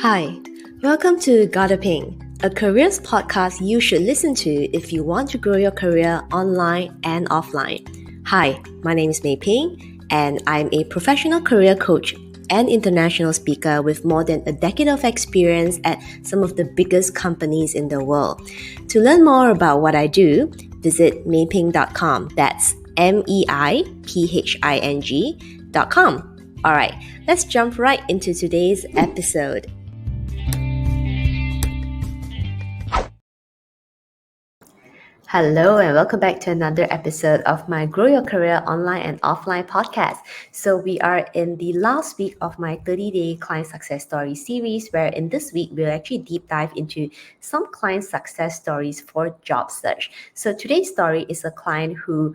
Hi, welcome to Gotta Ping, a careers podcast you should listen to if you want to grow your career online and offline. Hi, my name is Mei Ping, and I'm a professional career coach and international speaker with more than a decade of experience at some of the biggest companies in the world. To learn more about what I do, visit meiping.com. That's meiping.com. All right, let's jump right into today's episode. Hello and welcome back to another episode of my Grow Your Career Online and Offline podcast. So we are in the last week of my 30-day client success story series, where in this week we'll actually deep dive into some client success stories for job search. So today's story is a client who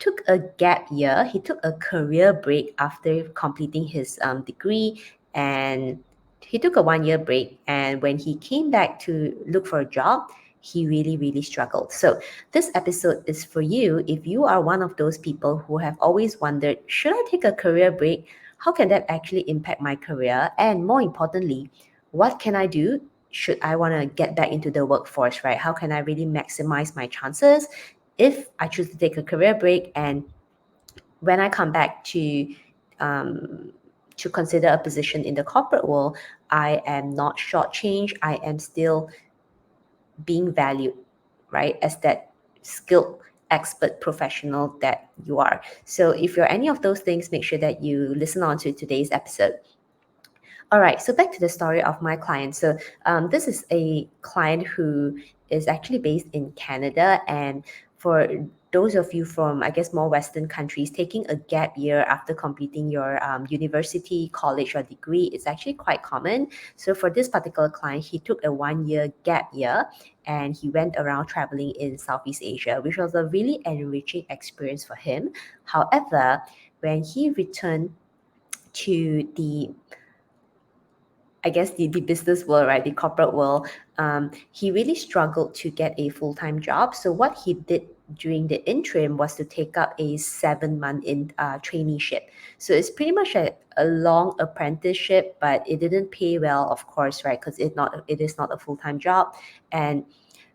took a gap year. He took a career break after completing his degree, and he took a 1-year break. And when he came back to look for a job, he really struggled. So this episode is for you if you are one of those people who have always wondered, should I take a career break? How can that actually impact my career? And more importantly, what can I do should I want to get back into the workforce, right? How can I really maximize my chances if I choose to take a career break, and when I come back to consider a position in the corporate world, I am not shortchanged. I am still being valued, right, as that skilled expert professional that you are. So if you're any of those things, make sure that you listen on to today's episode. All right, so back to the story of my client. So this is a client who is actually based in Canada, and for those of you from, I guess, more Western countries, taking a gap year after completing your university, college, or degree is actually quite common. So for this particular client, he took a 1-year gap year and he went around traveling in Southeast Asia, which was a really enriching experience for him. However, when he returned to the business world, right, the corporate world, he really struggled to get a full-time job. So what he did during the interim was to take up a 7-month traineeship. So it's pretty much a long apprenticeship, but it didn't pay well, of course, right, because it is not a full-time job. And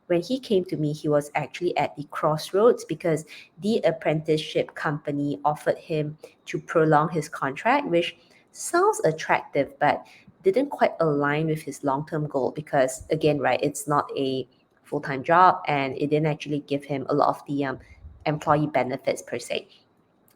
when he came to me, he was actually at the crossroads because the apprenticeship company offered him to prolong his contract, which sounds attractive, but didn't quite align with his long-term goal because, again, right, it's not a full-time job and it didn't actually give him a lot of the employee benefits per se.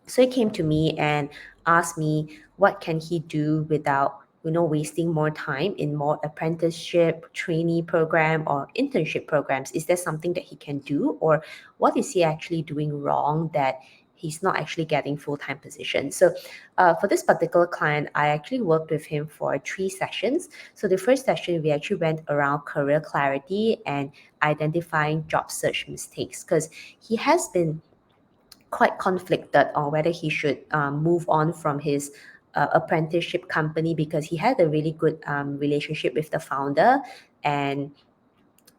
So he came to me and asked me what can he do without wasting more time in more apprenticeship, trainee program, or internship programs. Is there something that he can do, or what is he actually doing wrong that he's not actually getting full-time position? So for this particular client, I actually worked with him for 3 sessions. So the first session, we actually went around career clarity and identifying job search mistakes, because he has been quite conflicted on whether he should move on from his apprenticeship company, because he had a really good relationship with the founder, and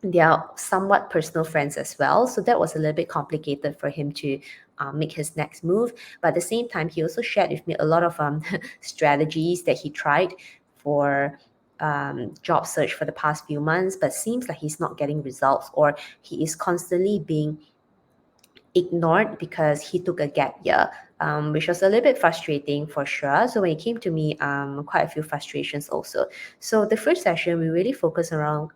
they are somewhat personal friends as well. So that was a little bit complicated for him to make his next move. But at the same time, he also shared with me a lot of strategies that he tried for job search for the past few months, but seems like he's not getting results, or he is constantly being ignored because he took a gap year, which was a little bit frustrating for sure. So when he came to me, quite a few frustrations also. So the first session, we really focused around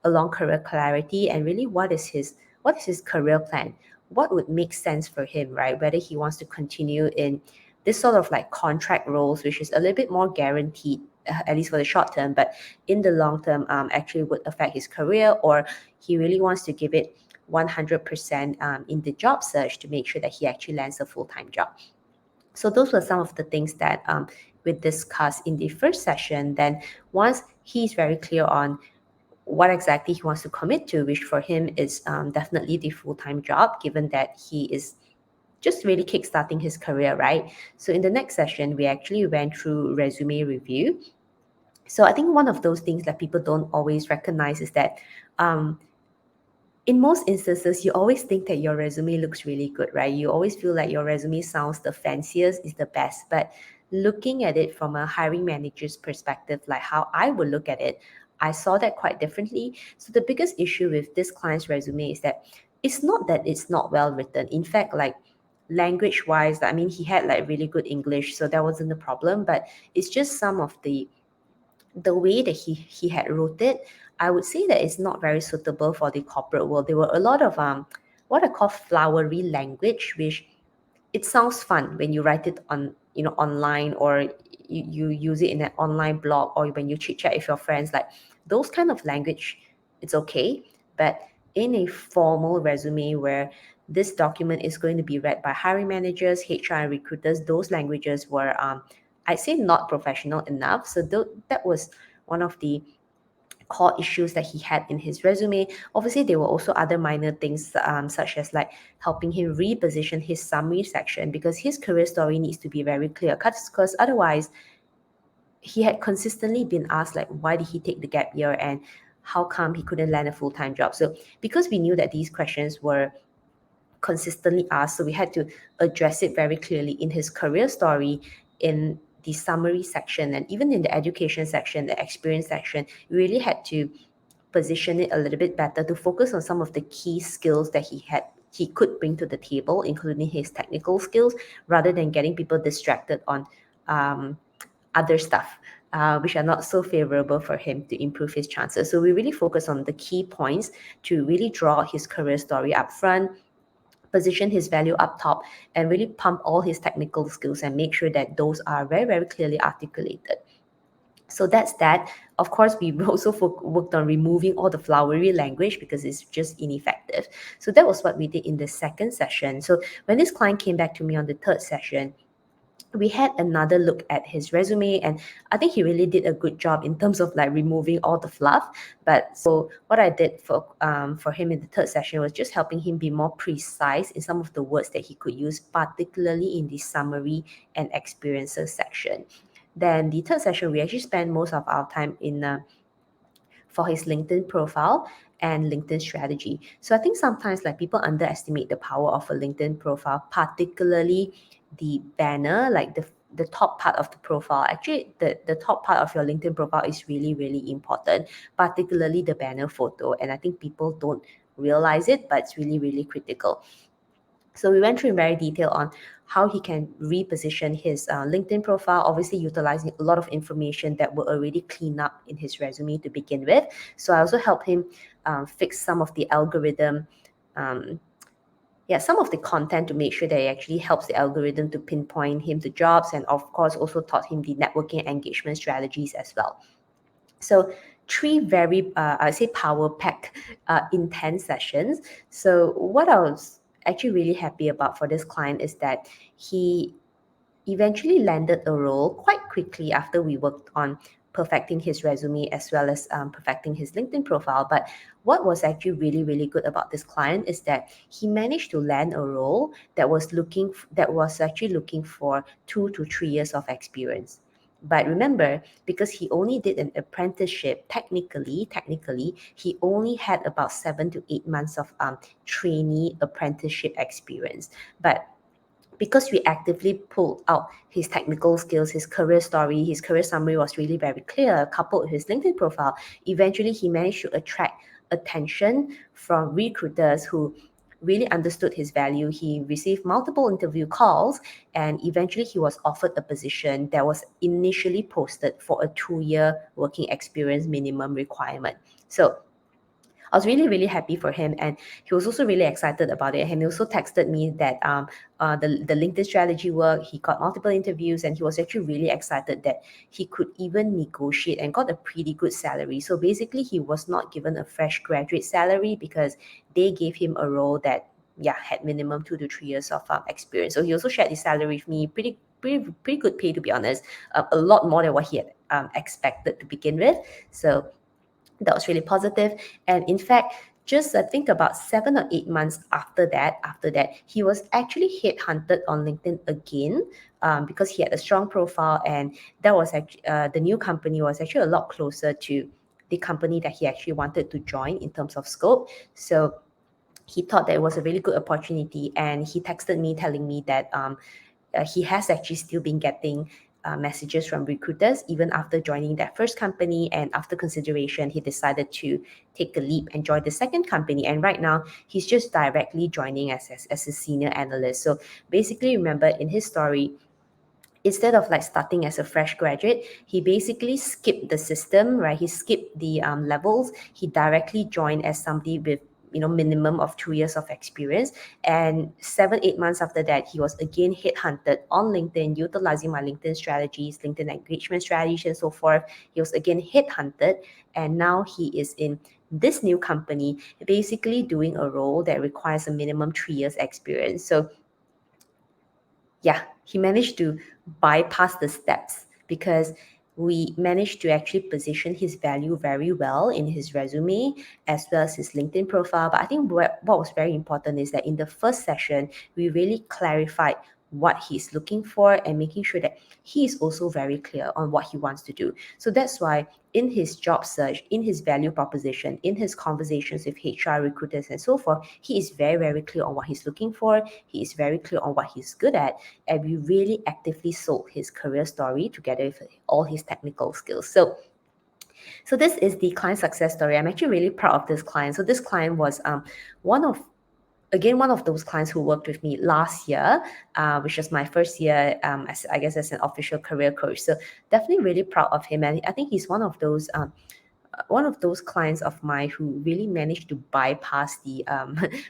along career clarity and really what is his career plan, what would make sense for him, right? Whether he wants to continue in this sort of like contract roles, which is a little bit more guaranteed, at least for the short term, but in the long term, actually would affect his career, or he really wants to give it 100% in the job search to make sure that he actually lands a full-time job. So those were some of the things that we discussed in the first session. Then once he's very clear on what exactly he wants to commit to, which for him is definitely the full-time job, given that he is just really kickstarting his career, right? So in the next session, we actually went through resume review. So I think one of those things that people don't always recognize is that in most instances, you always think that your resume looks really good, right? You always feel like your resume sounds the fanciest, is the best. But looking at it from a hiring manager's perspective, like how I would look at it, I saw that quite differently. So the biggest issue with this client's resume is that it's not that it's not well written. In fact, like language wise, I mean, he had like really good English, so that wasn't the problem, but it's just some of the way that he had wrote it, I would say that it's not very suitable for the corporate world. There were a lot of what I call flowery language, which it sounds fun when you write it on online, or you use it in an online blog, or when you chit chat with your friends, like those kind of language, it's okay. But in a formal resume where this document is going to be read by hiring managers, HR, and recruiters, those languages were I'd say not professional enough. So that was one of the core issues that he had in his resume. Obviously, there were also other minor things, such as like helping him reposition his summary section, because his career story needs to be very clear. Because otherwise, he had consistently been asked like, why did he take the gap year, and how come he couldn't land a full-time job? So because we knew that these questions were consistently asked, so we had to address it very clearly in his career story, in the summary section, and even in the education section, the experience section. We really had to position it a little bit better to focus on some of the key skills that he could bring to the table, including his technical skills, rather than getting people distracted on um, other stuff, which are not so favorable for him to improve his chances. So we really focus on the key points to really draw his career story up front, position his value up top, and really pump all his technical skills and make sure that those are very, very clearly articulated. So that's that. Of course, we also worked on removing all the flowery language because it's just ineffective. So that was what we did in the second session. So when this client came back to me on the third session, we had another look at his resume, and I think he really did a good job in terms of like removing all the fluff. But so what I did for him in the third session was just helping him be more precise in some of the words that he could use, particularly in the summary and experiences section. Then the third session, we actually spent most of our time in for his LinkedIn profile and LinkedIn strategy. So I think sometimes like people underestimate the power of a LinkedIn profile, particularly the banner, like the top part of the profile. Actually, the top part of your LinkedIn profile is really, really important, particularly the banner photo. And I think people don't realize it, but it's really, really critical. So we went through in very detail on how he can reposition his LinkedIn profile, obviously utilizing a lot of information that were already cleaned up in his resume to begin with. So I also helped him fix some of the algorithm, um, some of the content to make sure that it actually helps the algorithm to pinpoint him to jobs, and of course also taught him the networking engagement strategies as well. So three very, I'd say, power-packed, intense sessions. So what I was actually really happy about for this client is that he eventually landed a role quite quickly after we worked on perfecting his resume as well as perfecting his LinkedIn profile. But what was actually really, really good about this client is that he managed to land a role that was actually looking for 2 to 3 years of experience. But remember, because he only did an apprenticeship, technically, he only had about 7 to 8 months of trainee apprenticeship experience. But because we actively pulled out his technical skills, his career story, his career summary was really very clear, coupled with his LinkedIn profile, eventually he managed to attract attention from recruiters who really understood his value. He received multiple interview calls, and eventually he was offered a position that was initially posted for a 2-year working experience minimum requirement. So I was really, really happy for him, and he was also really excited about it. And he also texted me that the LinkedIn strategy work, he got multiple interviews, and he was actually really excited that he could even negotiate and got a pretty good salary. So basically, he was not given a fresh graduate salary because they gave him a role that had minimum 2 to 3 years of experience. So he also shared his salary with me, pretty good pay, to be honest, a lot more than what he had expected to begin with. So that was really positive. And in fact, just I think about 7 or 8 months after that, he was actually headhunted on LinkedIn again, because he had a strong profile, and that was actually the new company was actually a lot closer to the company that he actually wanted to join in terms of scope. So he thought that it was a really good opportunity, and he texted me telling me that he has actually still been getting messages from recruiters even after joining that first company, and after consideration he decided to take the leap and join the second company, and right now he's just directly joining as a senior analyst. So basically, remember, in his story, instead of like starting as a fresh graduate, he basically skipped the system, right? He skipped the levels. He directly joined as somebody with minimum of 2 years of experience, and 7-8 months after that he was again headhunted on LinkedIn, utilizing my LinkedIn strategies, LinkedIn engagement strategies, and so forth. He was again headhunted, and now he is in this new company, basically doing a role that requires a minimum 3 years experience. So yeah, he managed to bypass the steps because we managed to actually position his value very well in his resume as well as his LinkedIn profile. But I think what was very important is that in the first session, we really clarified what he's looking for and making sure that he is also very clear on what he wants to do. So that's why in his job search, in his value proposition, in his conversations with HR recruiters and so forth, he is very, very clear on what he's looking for. He is very clear on what he's good at. And we really actively sold his career story together with all his technical skills. So this is the client success story. I'm actually really proud of this client. So this client was one of those clients who worked with me last year, which was my first year as an official career coach. So definitely really proud of him, and I think he's one of those clients of mine who really managed to bypass the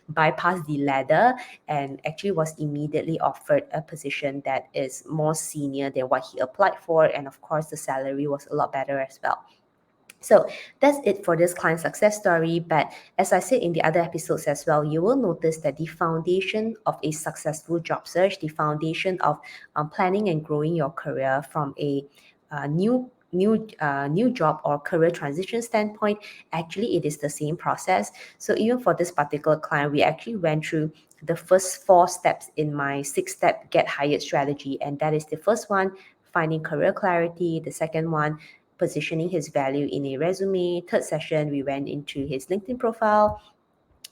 bypass the ladder and actually was immediately offered a position that is more senior than what he applied for, and of course the salary was a lot better as well. So that's it for this client success story. But as I said in the other episodes as well, you will notice that the foundation of a successful job search, the foundation of planning and growing your career from a new job or career transition standpoint, actually it is the same process. So even for this particular client, we actually went through the first 4 steps in my 6-step get hired strategy, and that is the first one, finding career clarity; the second one, positioning his value in a resume; third session, we went into his LinkedIn profile,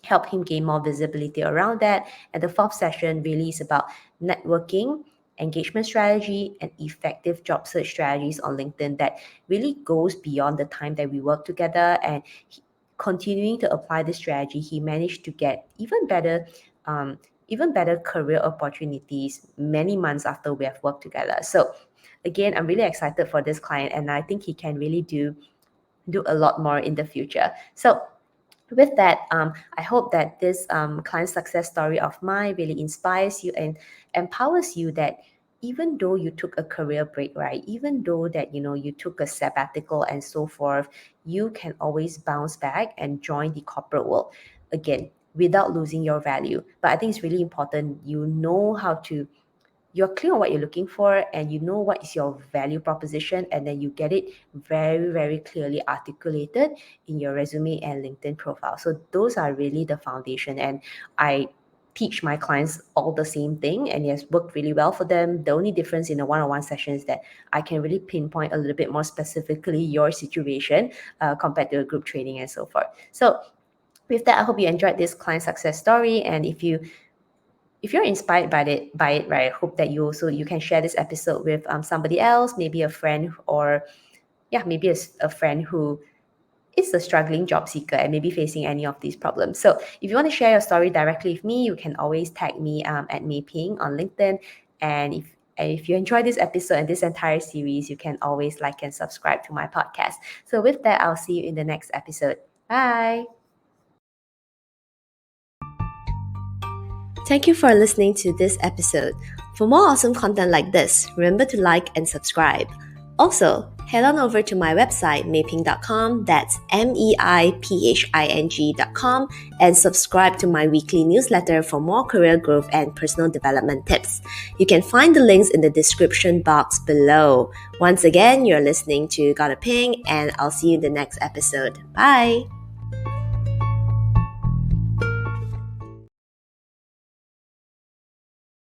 help him gain more visibility around that; and the fourth session really is about networking, engagement strategy, and effective job search strategies on LinkedIn that really goes beyond the time that we work together. And continuing to apply this strategy, he managed to get even better career opportunities many months after we have worked together. So again, I'm really excited for this client, and I think he can really do a lot more in the future. So with that, I hope that this client success story of mine really inspires you and empowers you that even though you took a career break, right? Even though that, you took a sabbatical and so forth, you can always bounce back and join the corporate world again without losing your value. But I think it's really important you're clear on what you're looking for, and you know what is your value proposition, and then you get it very, very clearly articulated in your resume and LinkedIn profile. So those are really the foundation, and I teach my clients all the same thing, and it has worked really well for them. The only difference in a one-on-one session is that I can really pinpoint a little bit more specifically your situation compared to a group training and so forth. So with that, I hope you enjoyed this client success story, and if you're inspired by it, right, I hope that you can share this episode with somebody else, maybe a friend, or maybe a friend who is a struggling job seeker and maybe facing any of these problems. So if you want to share your story directly with me, you can always tag me at Mei Ping on LinkedIn. And if you enjoy this episode and this entire series, you can always like and subscribe to my podcast. So with that, I'll see you in the next episode. Bye. Thank you for listening to this episode. For more awesome content like this, remember to like and subscribe. Also, head on over to my website, meiping.com, that's meiping.com, and subscribe to my weekly newsletter for more career growth and personal development tips. You can find the links in the description box below. Once again, you're listening to Gotta Ping, and I'll see you in the next episode. Bye!